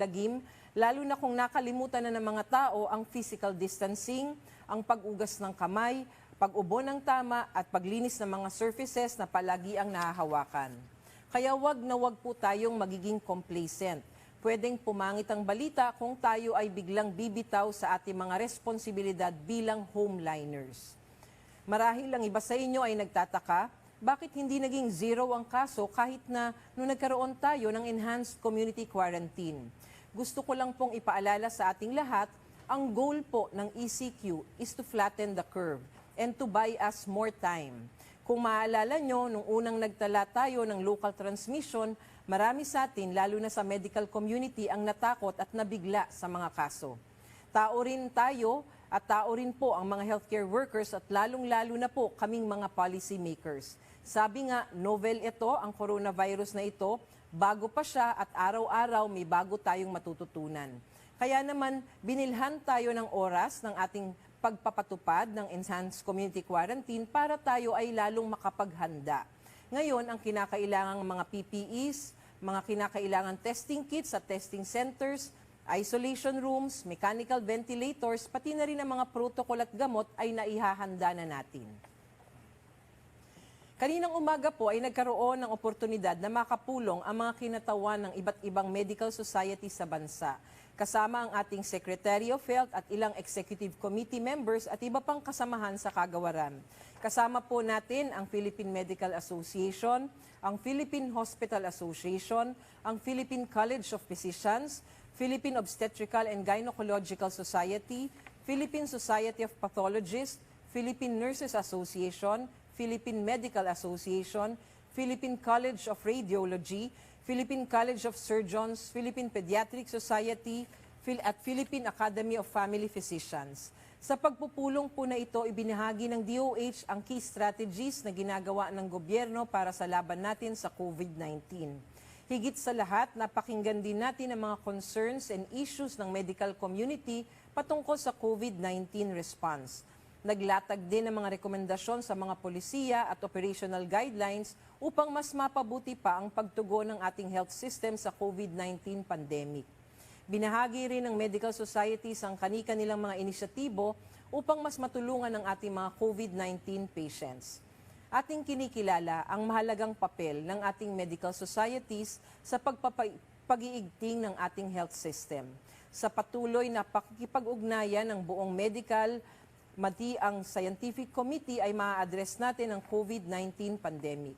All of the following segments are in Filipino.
lagim, lalo na kung nakalimutan na ng mga tao ang physical distancing, ang pag-ugas ng kamay, pag-ubo ng tama at paglinis ng mga surfaces na palagi ang nahahawakan. Kaya wag na wag po tayong magiging complacent. Pwedeng pumangit ang balita kung tayo ay biglang bibitaw sa ating mga responsibilidad bilang homeliners. Marahil ang iba sa inyo ay nagtataka, bakit hindi naging zero ang kaso kahit na nung nagkaroon tayo ng enhanced community quarantine? Gusto ko lang pong ipaalala sa ating lahat, ang goal po ng ECQ is to flatten the curve and to buy us more time. Kung maalala nyo, nung unang nagtala tayo ng local transmission, marami sa atin, lalo na sa medical community, ang natakot at nabigla sa mga kaso. Tao rin tayo at tao rin po ang mga healthcare workers at lalong-lalo na po kaming mga policy makers. Sabi nga, novel ito, ang coronavirus na ito, bago pa siya at araw-araw may bago tayong matututunan. Kaya naman, binilhan tayo ng oras ng ating pagpapatupad ng enhanced community quarantine para tayo ay lalong makapaghanda. Ngayon, ang kinakailangang mga PPEs, mga kinakailangan testing kits at testing centers, isolation rooms, mechanical ventilators, pati na rin ang mga protocol at gamot ay naihahanda na natin. Kaninang umaga po ay nagkaroon ng oportunidad na makapulong ang mga kinatawan ng iba't ibang medical society sa bansa. Kasama ang ating Secretary of Health at ilang Executive Committee members at iba pang kasamahan sa kagawaran. Kasama po natin ang Philippine Medical Association, ang Philippine Hospital Association, ang Philippine College of Physicians, Philippine Obstetrical and Gynecological Society, Philippine Society of Pathologists, Philippine Nurses Association, Philippine Medical Association, Philippine College of Radiology, Philippine College of Surgeons, Philippine Pediatric Society, at Philippine Academy of Family Physicians. Sa pagpupulong po na ito, ibinahagi ng DOH ang key strategies na ginagawa ng gobyerno para sa laban natin sa COVID-19. Higit sa lahat, napakinggan din natin ang mga concerns and issues ng medical community patungkol sa COVID-19 response. Naglatag din ng mga rekomendasyon sa mga polisiya at operational guidelines upang mas mapabuti pa ang pagtugon ng ating health system sa COVID-19 pandemic. Binahagi rin ng medical societies ang kani-kanilang mga inisyatibo upang mas matulungan ang ating mga COVID-19 patients. Ating kinikilala ang mahalagang papel ng ating medical societies sa pag-iigting ng ating health system. Sa patuloy na pakikipag-ugnayan ng buong medical, mati ang scientific committee ay maa-address natin ang COVID-19 pandemic.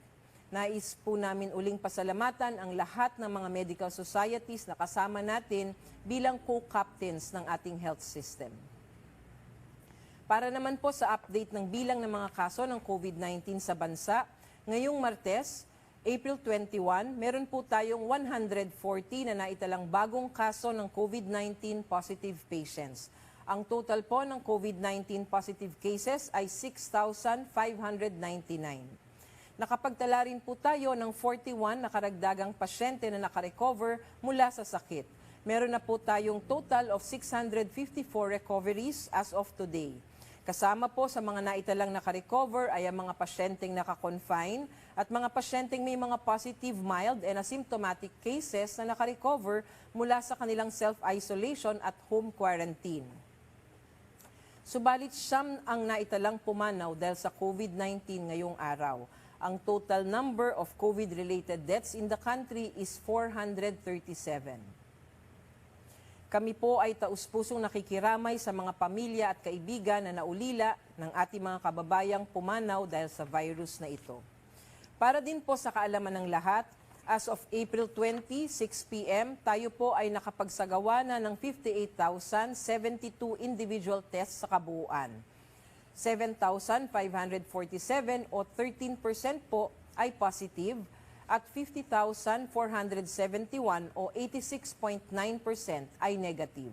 Nais po namin uling pasalamatan ang lahat ng mga medical societies na kasama natin bilang co-captains ng ating health system. Para naman po sa update ng bilang ng mga kaso ng COVID-19 sa bansa, ngayong Martes, April 21, meron po tayong 140 na naitalang bagong kaso ng COVID-19 positive patients. Ang total po ng COVID-19 positive cases ay 6,599. Nakapagtala rin po tayo ng 41 na karagdagang pasyente na nakarecover mula sa sakit. Meron na po tayong total of 654 recoveries as of today. Kasama po sa mga naitalang nakarecover ay ang mga pasyenteng nakakonfine at mga pasyenteng may mga positive, mild and asymptomatic cases na nakarecover mula sa kanilang self-isolation at home quarantine. Subalit siyam ang naitalang pumanaw dahil sa COVID-19 ngayong araw. Ang total number of COVID-related deaths in the country is 437. Kami po ay taus-pusong nakikiramay sa mga pamilya at kaibigan na naulila ng ating mga kababayang pumanaw dahil sa virus na ito. Para din po sa kaalaman ng lahat, as of April 20, 6 p.m., tayo po ay nakapagsagawa na ng 58,072 individual tests sa kabuuan. 7,547 o 13% po ay positive at 50,471 o 86.9% ay negative.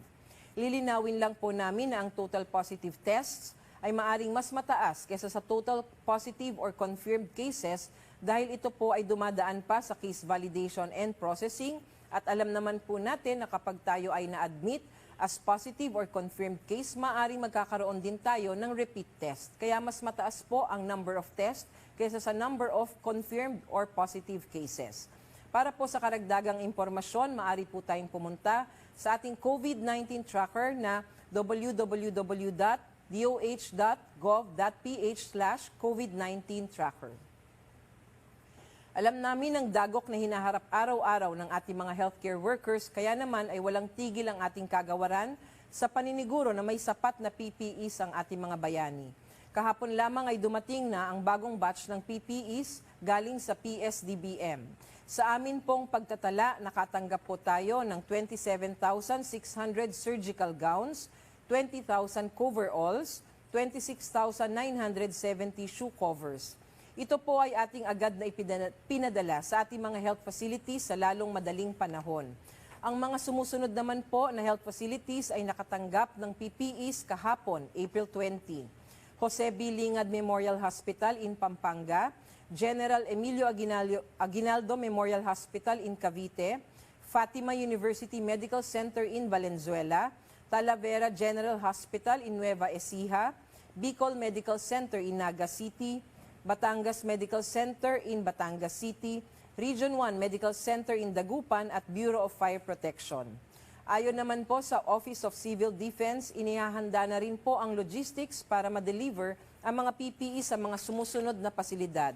Lilinawin lang po namin na ang total positive tests ay maaring mas mataas kaysa sa total positive or confirmed cases dahil ito po ay dumadaan pa sa case validation and processing at alam naman po natin na kapag tayo ay na-admit as positive or confirmed case, maaring magkakaroon din tayo ng repeat test. Kaya mas mataas po ang number of tests kaysa sa number of confirmed or positive cases. Para po sa karagdagang impormasyon, maaari po tayong pumunta sa ating COVID-19 tracker na www.doh.gov.ph/COVID-19 tracker. Alam namin ang dagok na hinaharap araw-araw ng ating mga healthcare workers, kaya naman ay walang tigil ang ating kagawaran sa paniniguro na may sapat na PPEs ang ating mga bayani. Kahapon lamang ay dumating na ang bagong batch ng PPEs galing sa PSDBM. Sa amin pong pagtatala, nakatanggap po tayo ng 27,600 surgical gowns, 20,000 coveralls, 26,970 shoe covers. Ito po ay ating agad na pinadala sa ating mga health facilities sa lalong madaling panahon. Ang mga sumusunod naman po na health facilities ay nakatanggap ng PPEs kahapon, April 20. Jose B. Lingad Memorial Hospital in Pampanga, General Emilio Aguinaldo Memorial Hospital in Cavite, Fatima University Medical Center in Valenzuela, Talavera General Hospital in Nueva Ecija, Bicol Medical Center in Naga City, Batangas Medical Center in Batangas City, Region 1 Medical Center in Dagupan at Bureau of Fire Protection. Ayon naman po sa Office of Civil Defense, inihahanda na rin po ang logistics para ma-deliver ang mga PPE sa mga sumusunod na pasilidad.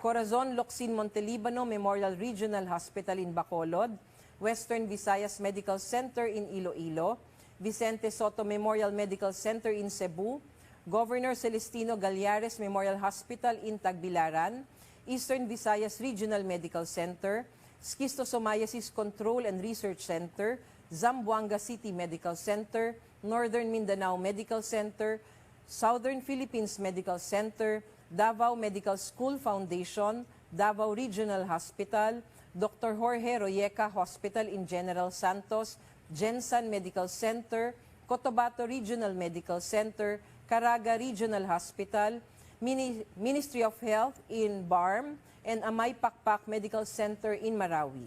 Corazon Locsin Montelibano Memorial Regional Hospital in Bacolod, Western Visayas Medical Center in Iloilo, Vicente Soto Memorial Medical Center in Cebu, Governor Celestino Gallares Memorial Hospital in Tagbilaran, Eastern Visayas Regional Medical Center, Schistosomiasis Control and Research Center, Zamboanga City Medical Center, Northern Mindanao Medical Center, Southern Philippines Medical Center, Davao Medical School Foundation, Davao Regional Hospital, Dr. Jorge Royeca Hospital in General Santos, Gensan Medical Center, Cotabato Regional Medical Center, Caraga Regional Hospital, Ministry of Health in BARM, and Amay Pakpak Medical Center in Marawi.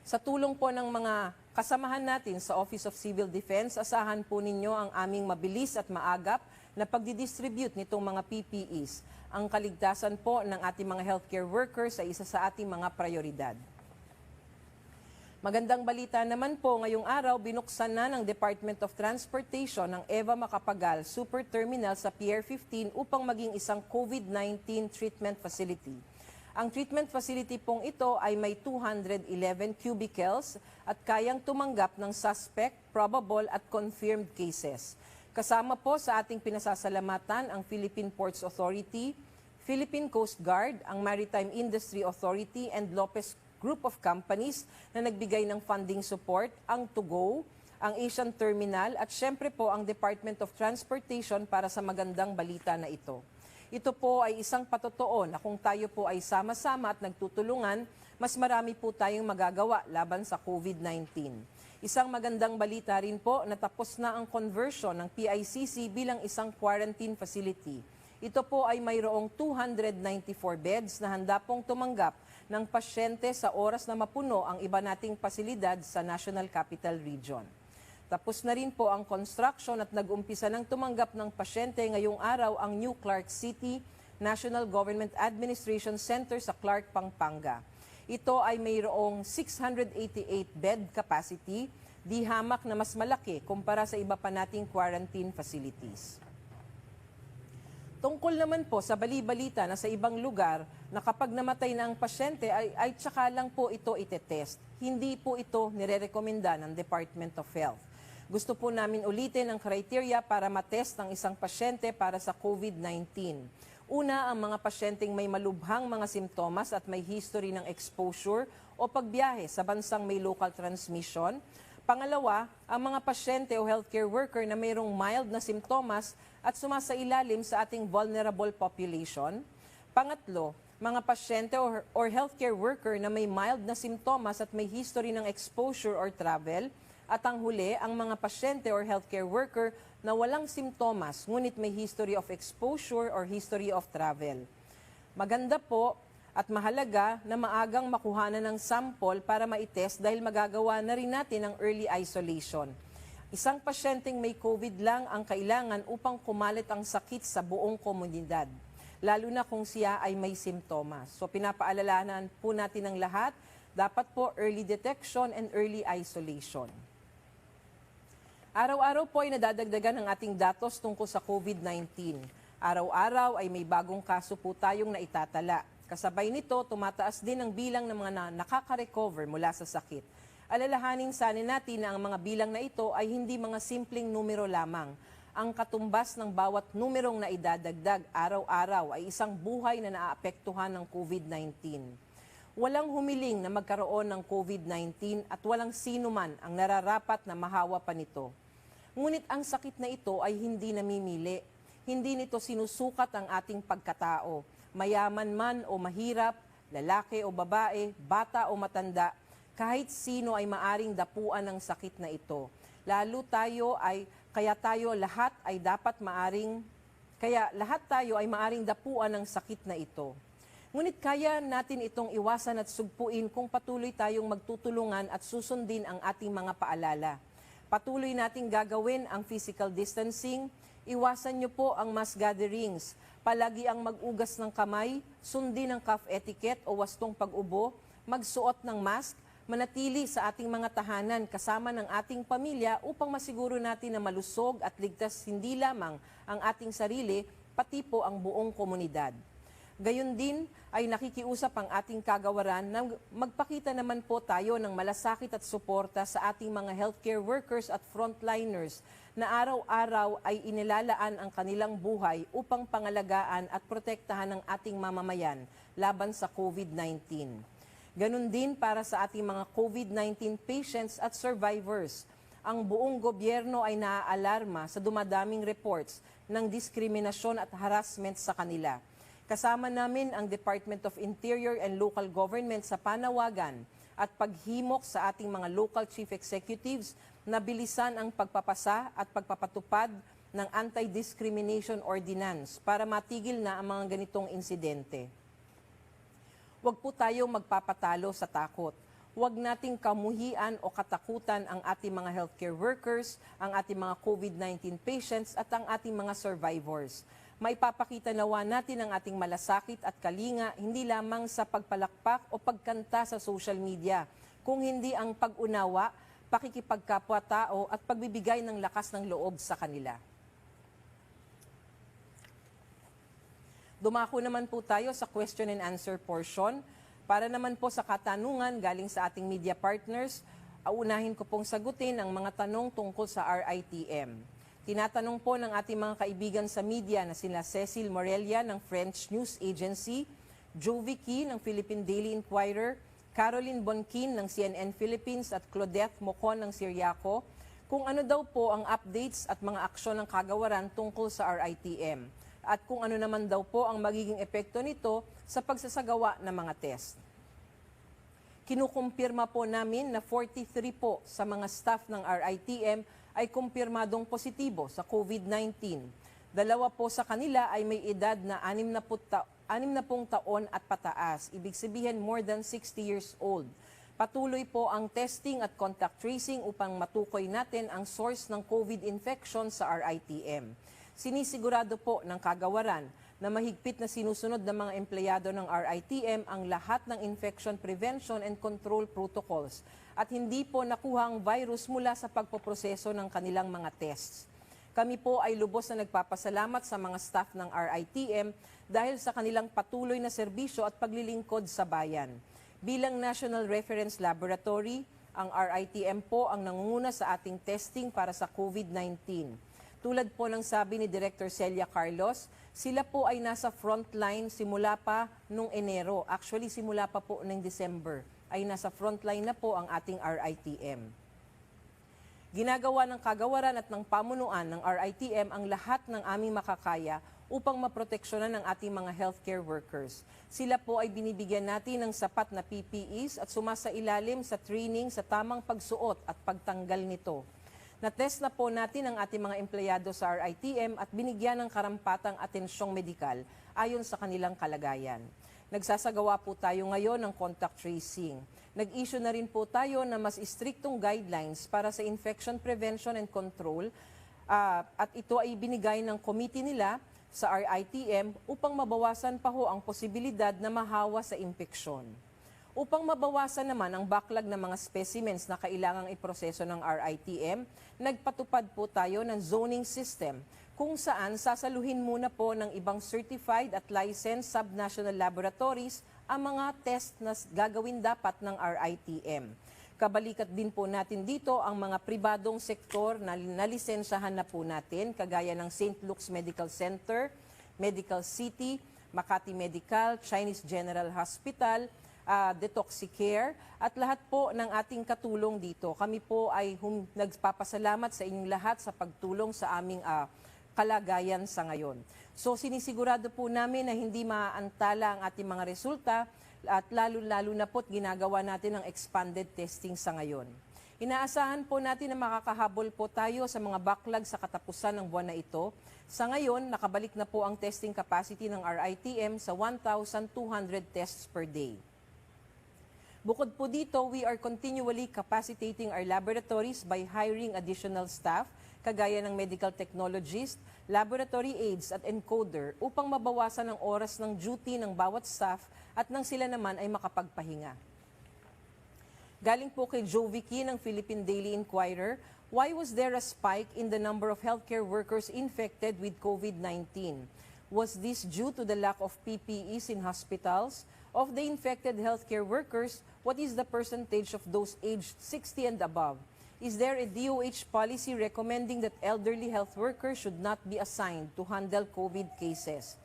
Sa tulong po ng mga kasamahan natin sa Office of Civil Defense, asahan po ninyo ang aming mabilis at maagap na pagdidistribute nitong mga PPEs. Ang kaligtasan po ng ating mga healthcare workers ay isa sa ating mga prioridad. Magandang balita naman po, ngayong araw binuksan na ng Department of Transportation ng Eva Macapagal Super Terminal sa Pier 15 upang maging isang COVID-19 treatment facility. Ang treatment facility pong ito ay may 211 cubicles at kayang tumanggap ng suspect, probable at confirmed cases. Kasama po sa ating pinasasalamatan ang Philippine Ports Authority, Philippine Coast Guard, ang Maritime Industry Authority and Lopez Group of Companies na nagbigay ng funding support, ang TOGO, ang Asian Terminal at syempre po ang Department of Transportation para sa magandang balita na ito. Ito po ay isang patotoo na kung tayo po ay sama-sama at nagtutulungan, mas marami po tayong magagawa laban sa COVID-19. Isang magandang balita rin po na tapos na ang conversion ng PICC bilang isang quarantine facility. Ito po ay mayroong 294 beds na handa pong tumanggap ng pasyente sa oras na mapuno ang iba nating pasilidad sa National Capital Region. Tapos na rin po ang construction at nag-umpisa ng tumanggap ng pasyente ngayong araw ang New Clark City National Government Administration Center sa Clark, Pampanga. Ito ay mayroong 688 bed capacity, di hamak na mas malaki kumpara sa iba pa nating quarantine facilities. Tungkol naman po sa bali-balita na sa ibang lugar na kapag namatay na ang pasyente ay tsaka lang po ito itetest. Hindi po ito nirerekomenda ng Department of Health. Gusto po namin ulitin ang kriteria para matest ng isang pasyente para sa COVID-19. Una, ang mga pasyenteng may malubhang mga simptomas at may history ng exposure o pagbiyahe sa bansang may local transmission. Pangalawa, ang mga pasyente o healthcare worker na mayroong mild na simptomas at sumasailalim sa ating vulnerable population. Pangatlo, mga pasyente or healthcare worker na may mild na simptomas at may history ng exposure or travel. At ang huli, ang mga pasyente or healthcare worker na walang simptomas ngunit may history of exposure or history of travel. Maganda po at mahalaga na maagang makuhanan ng sample para maitest dahil magagawa na rin natin ang early isolation. Isang pasyenteng may COVID lang ang kailangan upang kumalit ang sakit sa buong komunidad. lalo na kung siya ay may simptomas. So pinapaalalahanan po natin ang lahat, dapat po early detection and early isolation. Araw-araw po ay nadadagdagan ang ating datos tungkol sa COVID-19. Araw-araw ay may bagong kaso po tayong naitatala. Kasabay nito, tumataas din ang bilang ng mga nakaka-recover mula sa sakit. Alalahanin sana natin na ang mga bilang na ito ay hindi mga simpleng numero lamang. Ang katumbas ng bawat numerong na idadagdag araw-araw ay isang buhay na naaapektuhan ng COVID-19. Walang humiling na magkaroon ng COVID-19 at walang sino man ang nararapat na mahawa pa nito. Ngunit ang sakit na ito ay hindi namimili. Hindi nito sinusukat ang ating pagkatao. Mayaman man o mahirap, lalaki o babae, bata o matanda, kahit sino ay maaring dapuan ng sakit na ito. Kaya lahat tayo ay maaring dapuan ng sakit na ito. Ngunit kaya natin itong iwasan at sugpuin kung patuloy tayong magtutulungan at susundin ang ating mga paalala. Patuloy nating gagawin ang physical distancing, iwasan niyo po ang mass gatherings, palagi ang mag-ugas ng kamay, sundin ang cough etiquette o wastong pag-ubo, magsuot ng mask, manatili sa ating mga tahanan kasama ng ating pamilya upang masiguro natin na malusog at ligtas hindi lamang ang ating sarili, pati po ang buong komunidad. Gayon din ay nakikiusap ang ating kagawaran na magpakita naman po tayo ng malasakit at suporta sa ating mga healthcare workers at frontliners na araw-araw ay inilalaan ang kanilang buhay upang pangalagaan at protektahan ang ating mamamayan laban sa COVID-19. Ganon din para sa ating mga COVID-19 patients at survivors. Ang buong gobyerno ay naaalarma sa dumadaming reports ng diskriminasyon at harassment sa kanila. Kasama namin ang Department of Interior and Local Government sa panawagan at paghimok sa ating mga local chief executives na bilisan ang pagpapasa at pagpapatupad ng Anti-Discrimination Ordinance para matigil na ang mga ganitong insidente. Huwag po tayong magpapatalo sa takot. Huwag nating kamuhian o katakutan ang ating mga healthcare workers, ang ating mga COVID-19 patients at ang ating mga survivors. Maipapakita nawa natin ang ating malasakit at kalinga hindi lamang sa pagpalakpak o pagkanta sa social media, kung hindi ang pag-unawa, pakikipagkapwa-tao at pagbibigay ng lakas ng loob sa kanila. Dumako naman po tayo sa question and answer portion. Para naman po sa katanungan galing sa ating media partners, unahin ko pong sagutin ang mga tanong tungkol sa RITM. Tinatanong po ng ating mga kaibigan sa media na sila Cecil Morelia ng French News Agency, Jovi Key ng Philippine Daily Inquirer, Caroline Bonkin ng CNN Philippines at Claudette Mocon ng Siriaco, kung ano daw po ang updates at mga aksyon ng kagawaran tungkol sa RITM at kung ano naman daw po ang magiging epekto nito sa pagsasagawa ng mga test. Kinukumpirma po namin na 43 po sa mga staff ng RITM ay kumpirmadong positibo sa COVID-19. 2 po sa kanila ay may edad na 60 taon at pataas, ibig sabihin more than 60 years old. Patuloy po ang testing at contact tracing upang matukoy natin ang source ng COVID infection sa RITM. Sinisigurado po ng kagawaran na mahigpit na sinusunod ng mga empleyado ng RITM ang lahat ng infection prevention and control protocols at hindi po nakuha ang virus mula sa pagpoproseso ng kanilang mga tests. Kami po ay lubos na nagpapasalamat sa mga staff ng RITM dahil sa kanilang patuloy na serbisyo at paglilingkod sa bayan. Bilang National Reference Laboratory, ang RITM po ang nangunguna sa ating testing para sa COVID-19. Tulad po ng sabi ni Director Celia Carlos, sila po ay nasa frontline simula pa noong Enero. Actually, simula pa po ng December ay nasa frontline na po ang ating RITM. Ginagawa ng kagawaran at ng pamunuan ng RITM ang lahat ng aming makakaya upang maproteksyonan ang ating mga healthcare workers. Sila po ay binibigyan natin ng sapat na PPEs at sumasailalim sa training sa tamang pagsuot at pagtanggal nito. Na-test na po natin ang ating mga empleyado sa RITM at binigyan ng karampatang atensyong medikal ayon sa kanilang kalagayan. Nagsasagawa po tayo ngayon ng contact tracing. Nag-issue na rin po tayo na mas istriktong guidelines para sa infection prevention and control at ito ay binigay ng committee nila sa RITM upang mabawasan pa ho ang posibilidad na mahawa sa impeksyon. Upang mabawasan naman ang backlog ng mga specimens na kailangang iproseso ng RITM, nagpatupad po tayo ng zoning system kung saan sasaluhin muna po ng ibang certified at licensed subnational laboratories ang mga test na gagawin dapat ng RITM. Kabalikat din po natin dito ang mga pribadong sektor na nalisensyahan na po natin, kagaya ng St. Luke's Medical Center, Medical City, Makati Medical, Chinese General Hospital, Detoxicare, at lahat po ng ating katulong dito. Kami po ay nagpapasalamat sa inyong lahat sa pagtulong sa aming kalagayan sa ngayon. So sinisigurado po namin na hindi maaantala ang ating mga resulta at lalo-lalo na po't ginagawa natin ang expanded testing sa ngayon. Inaasahan po natin na makakahabol po tayo sa mga backlog sa katapusan ng buwan na ito. Sa ngayon, nakabalik na po ang testing capacity ng RITM sa 1,200 tests per day. Bukod po dito, we are continually capacitating our laboratories by hiring additional staff, kagaya ng medical technologist, laboratory aides at encoder upang mabawasan ang oras ng duty ng bawat staff at nang sila naman ay makapagpahinga. Galing po kay Joe Vicky ng Philippine Daily Inquirer, why was there a spike in the number of healthcare workers infected with COVID-19? Was this due to the lack of PPEs in hospitals? Of the infected healthcare workers, what is the percentage of those aged 60 and above? Is there a DOH policy recommending that elderly health workers should not be assigned to handle COVID cases?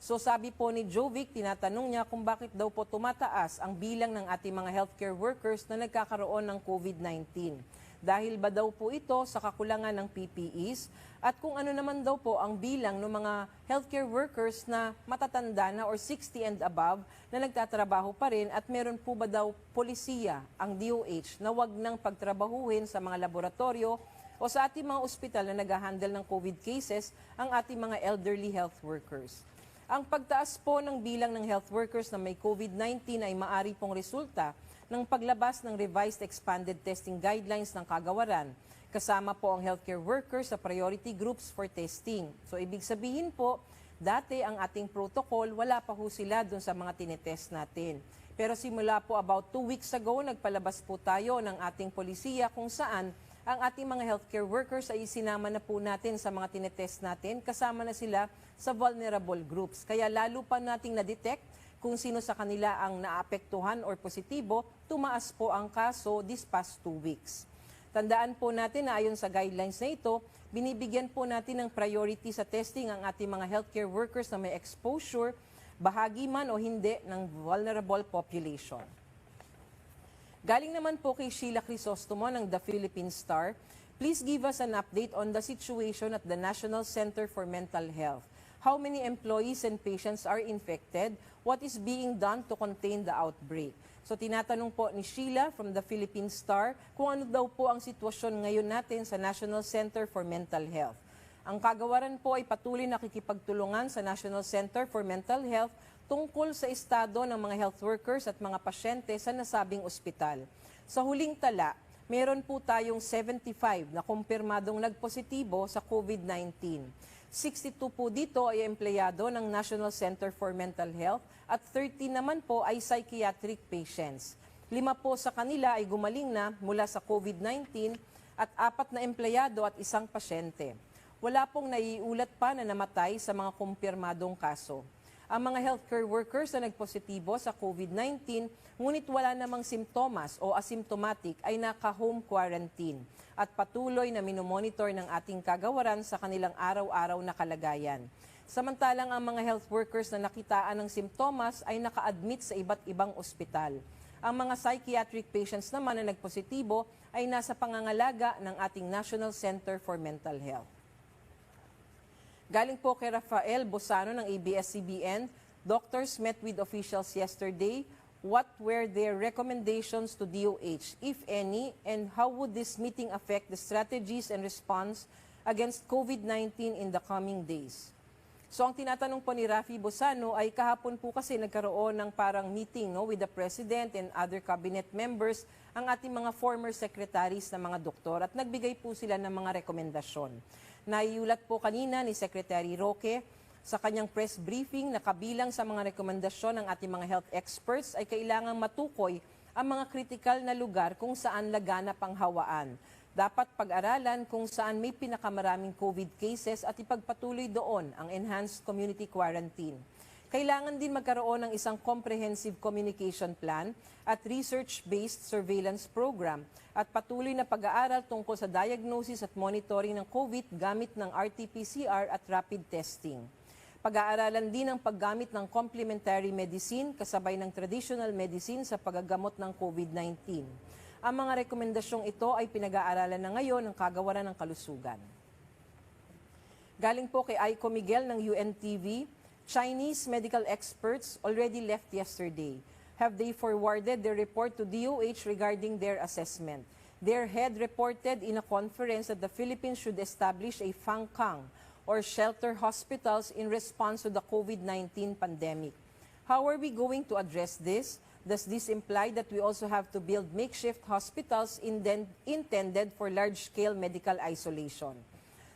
So sabi po ni Jovic, tinatanong niya kung bakit daw po tumataas ang bilang ng ating mga healthcare workers na nagkakaroon ng COVID-19. Dahil ba daw po ito sa kakulangan ng PPEs? At kung ano naman daw po ang bilang ng mga healthcare workers na matatanda na or 60 and above na nagtatrabaho pa rin at meron po ba daw polisiya ang DOH na wag nang pagtrabahuhin sa mga laboratorio o sa ating mga ospital na nag-handle ng COVID cases ang ating mga elderly health workers. Ang pagtaas po ng bilang ng health workers na may COVID-19 ay maari pong resulta ng paglabas ng revised expanded testing guidelines ng kagawaran. Kasama po ang healthcare workers sa priority groups for testing. So ibig sabihin po, dati ang ating protocol, wala pa ho sila dun sa mga tinetest natin. Pero simula po about 2 weeks ago, nagpalabas po tayo ng ating polisiya kung saan ang ating mga healthcare workers ay isinama na po natin sa mga tinetest natin, kasama na sila sa vulnerable groups. Kaya lalo pa nating na-detect kung sino sa kanila ang naapektuhan or positibo, tumaas po ang kaso this past 2 weeks. Tandaan po natin na ayon sa guidelines na ito, binibigyan po natin ng priority sa testing ang ating mga healthcare workers na may exposure, bahagi man o hindi ng vulnerable population. Galing naman po kay Sheila Crisostomo ng The Philippine Star, please give us an update on the situation at the National Center for Mental Health. How many employees and patients are infected? What is being done to contain the outbreak? So tinatanong po ni Sheila from The Philippine Star kung ano daw po ang sitwasyon ngayon natin sa National Center for Mental Health. Ang kagawaran po ay patuloy na nakikipagtulungan sa National Center for Mental Health tungkol sa estado ng mga health workers at mga pasyente sa nasabing ospital. Sa huling tala, meron po tayong 75 na kumpirmadong nagpositibo sa COVID-19. 62 po dito ay empleyado ng National Center for Mental Health at 30 naman po ay psychiatric patients. 5 po sa kanila ay gumaling na mula sa COVID-19 at 4 na empleyado at 1 pasyente. Wala pong naiulat pa na namatay sa mga kumpirmadong kaso. Ang mga healthcare workers na nagpositibo sa COVID-19, ngunit wala namang simptomas o asymptomatic ay naka-home quarantine at patuloy na minomonitor ng ating kagawaran sa kanilang araw-araw na kalagayan. Samantalang ang mga health workers na nakitaan ng simptomas ay naka-admit sa iba't ibang ospital. Ang mga psychiatric patients naman na nagpositibo ay nasa pangangalaga ng ating National Center for Mental Health. Galing po kay Rafael Bosano ng ABS-CBN, doctors met with officials yesterday. What were their recommendations to DOH, if any, and how would this meeting affect the strategies and response against COVID-19 in the coming days? So ang tinatanong po ni Rafi Bosano ay kahapon po kasi nagkaroon ng parang meeting with the President and other cabinet members ang ating mga former secretaries na mga doktor at nagbigay po sila ng mga rekomendasyon. Naiulat po kanina ni Secretary Roque Sa kanyang press briefing na kabilang sa mga rekomendasyon ng ating mga health experts ay kailangang matukoy ang mga kritikal na lugar kung saan laganap ang hawaan. Dapat pag-aralan kung saan may pinakamaraming COVID cases at ipagpatuloy doon ang enhanced community quarantine. Kailangan din magkaroon ng isang comprehensive communication plan at research-based surveillance program at patuloy na pag-aaral tungkol sa diagnosis at monitoring ng COVID gamit ng RT-PCR at rapid testing. Pag-aaralan din ang paggamit ng complementary medicine kasabay ng traditional medicine sa paggagamot ng COVID-19. Ang mga rekomendasyong ito ay pinag-aaralan na ngayon ng Kagawaran ng Kalusugan. Galing po kay Aiko Miguel ng UNTV, Chinese medical experts already left yesterday. Have they forwarded their report to DOH regarding their assessment? Their head reported in a conference that the Philippines should establish a fangkang or shelter hospitals in response to the COVID-19 pandemic. How are we going to address this? Does this imply that we also have to build makeshift hospitals intended for large-scale medical isolation?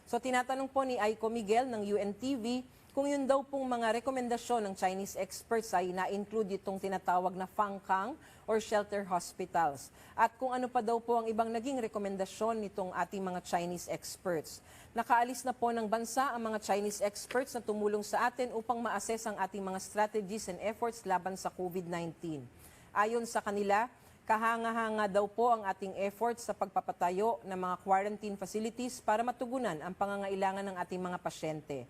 So tinatanong po ni Aiko Miguel ng UNTV kung yun daw pong mga rekomendasyon ng Chinese experts ay na-include itong tinatawag na fangkang or shelter hospitals. At kung ano pa daw po ang ibang naging rekomendasyon nitong ating mga Chinese experts. Nakaalis na po ng bansa ang mga Chinese experts na tumulong sa atin upang ma-assess ang ating mga strategies and efforts laban sa COVID-19. Ayon sa kanila, kahanga-hanga daw po ang ating efforts sa pagpapatayo ng mga quarantine facilities para matugunan ang pangangailangan ng ating mga pasyente.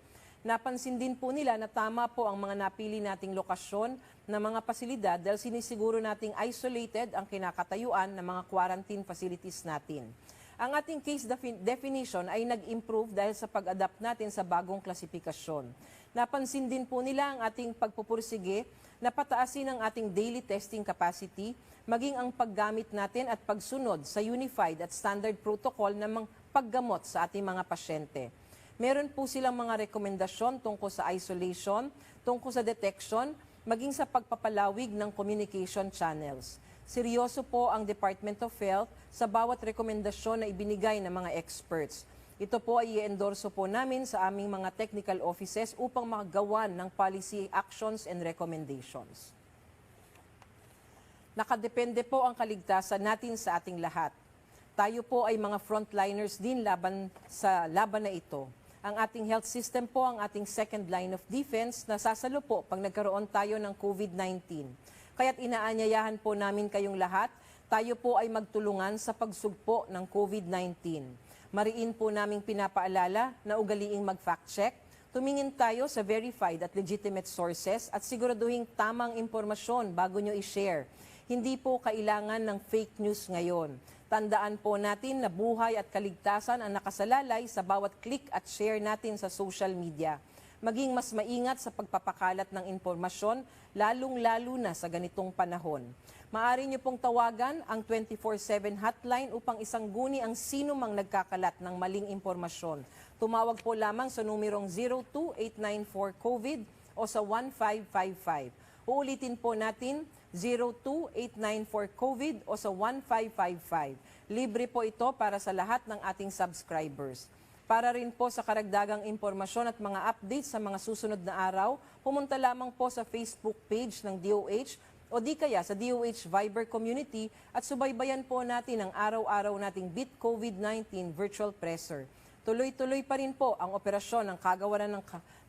Napansin din po nila na tama po ang mga napili nating lokasyon ng mga pasilidad dahil sinisiguro nating isolated ang kinakatayuan ng mga quarantine facilities natin. Ang ating case definition ay nag-improve dahil sa pag-adapt natin sa bagong klasifikasyon. Napansin din po nila ang ating pagpupursige na pataasin ang ating daily testing capacity, maging ang paggamit natin at pagsunod sa unified at standard protocol ng paggamot sa ating mga pasyente. Meron po silang mga rekomendasyon tungkol sa isolation, tungkol sa detection, maging sa pagpapalawig ng communication channels. Seryoso po ang Department of Health sa bawat rekomendasyon na ibinigay ng mga experts. Ito po ay i-endorso po namin sa aming mga technical offices upang magawan ng policy actions and recommendations. Nakadepende po ang kaligtasan natin sa ating lahat. Tayo po ay mga frontliners din laban na ito. Ang ating health system po ang ating second line of defense na sasalo po pag nagkaroon tayo ng COVID-19. Kaya't inaanyayahan po namin kayong lahat, tayo po ay magtulungan sa pagsugpo ng COVID-19. Mariin po naming pinapaalala na ugaliing mag-fact check, tumingin tayo sa verified at legitimate sources at siguraduhin tamang impormasyon bago nyo i-share. Hindi po kailangan ng fake news ngayon. Tandaan po natin na buhay at kaligtasan ang nakasalalay sa bawat click at share natin sa social media. Maging mas maingat sa pagpapakalat ng impormasyon, lalong-lalo na sa ganitong panahon. Maaari niyo pong tawagan ang 24/7 hotline upang isangguni ang sino mang nagkakalat ng maling impormasyon. Tumawag po lamang sa numerong 02894-COVID o sa 1555. Uulitin po natin 02894-COVID o sa 1555. Libre po ito para sa lahat ng ating subscribers. Para rin po sa karagdagang impormasyon at mga updates sa mga susunod na araw, pumunta lamang po sa Facebook page ng DOH o di kaya sa DOH Viber Community at subaybayan po natin ang araw-araw nating Beat COVID-19 Virtual Presser. Tuloy-tuloy pa rin po ang operasyon ng Kagawaran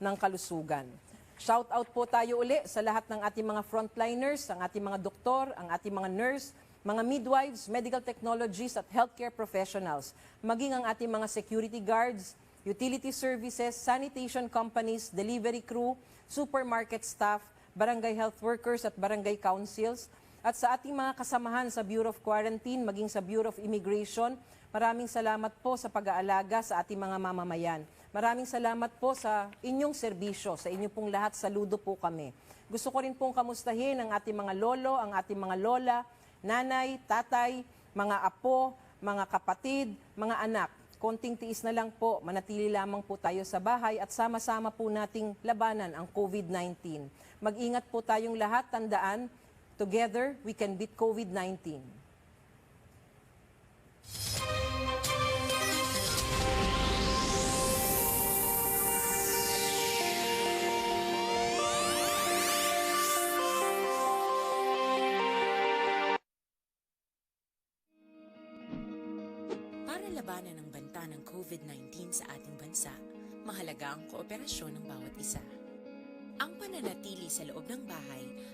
ng Kalusugan. Shout out po tayo uli sa lahat ng ating mga frontliners, ang ating mga doktor, ang ating mga nurse, mga midwives, medical technologists at healthcare professionals, maging ang ating mga security guards, utility services, sanitation companies, delivery crew, supermarket staff, barangay health workers at barangay councils, at sa ating mga kasamahan sa Bureau of Quarantine, maging sa Bureau of Immigration, maraming salamat po sa pag-aalaga sa ating mga mamamayan. Maraming salamat po sa inyong serbisyo, sa inyo pong lahat, saludo po kami. Gusto ko rin pong kamustahin ang ating mga lolo, ang ating mga lola, nanay, tatay, mga apo, mga kapatid, mga anak. Konting tiis na lang po, manatili lamang po tayo sa bahay at sama-sama po nating labanan ang COVID-19. Mag-ingat po tayong lahat, tandaan, together we can beat COVID-19. labanan ng banta ng COVID-19 sa ating bansa, mahalaga ang kooperasyon ng bawat isa. Ang pananatili sa loob ng bahay